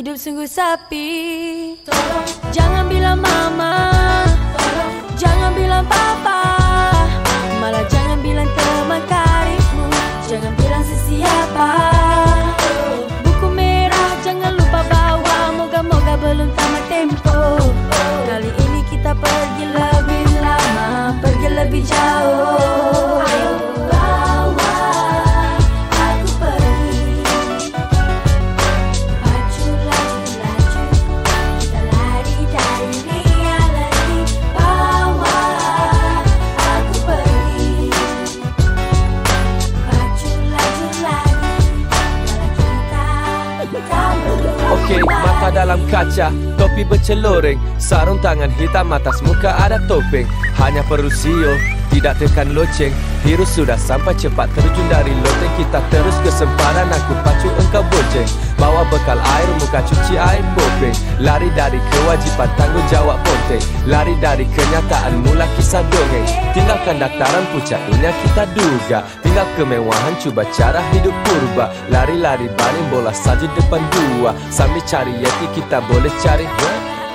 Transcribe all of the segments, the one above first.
hidup sungguh sepi. Tolong jangan bilang mama, tolong jangan bilang papa, malah jangan bilang teman karibmu, jangan bilang sesiapa. Buku merah jangan lupa bawa, moga-moga belum tamat tempo. Kali ini kita pergi lebih lama, pergi lebih jauh. Ayo bawa aku pergi, pacu laju laju, kita lari dari reality. Bawa aku pergi, pacu laju lagi, walau kita tak perlu. Okey, mata dalam kaca, topi berceloreng, sarung tangan hitam, atas muka ada topeng. Hanya perlu sio, tidak tekan loceng. Virus sudah sampai, cepat terjun dari loteng. Kita terus ke sempadan, aku pacu engkau bonceng. Bawa bekal air, muka cuci air bopeng. Lari dari kewajiban, tanggung jawab ponteng. Lari dari kenyataan, mula kisah dongeng. Tinggalkan dataran puncak dunia kita duga, tinggal kemewahan, cuba cara hidup purba. Lari-lari baling bola saja depan dua, sambil cari yeti kita boleh cari.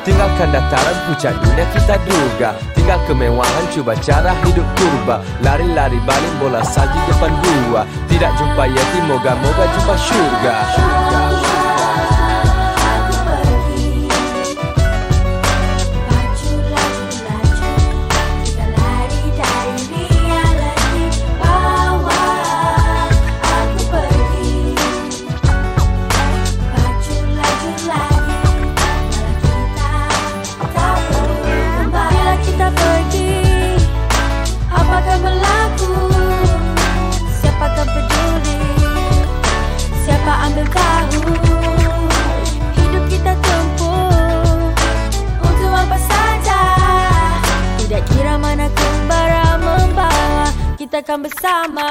Tinggalkan dataran puncak dunia kita duga, tinggal kemewahan, cuba cara hidup purba. Lari-lari baling bola saja depan dua, tidak jumpa yeti, moga-moga jumpa syurga. Ambil tahu hidup kita tempuh untuk apa saja, tidak kira mana kembara membawa, kita akan bersama.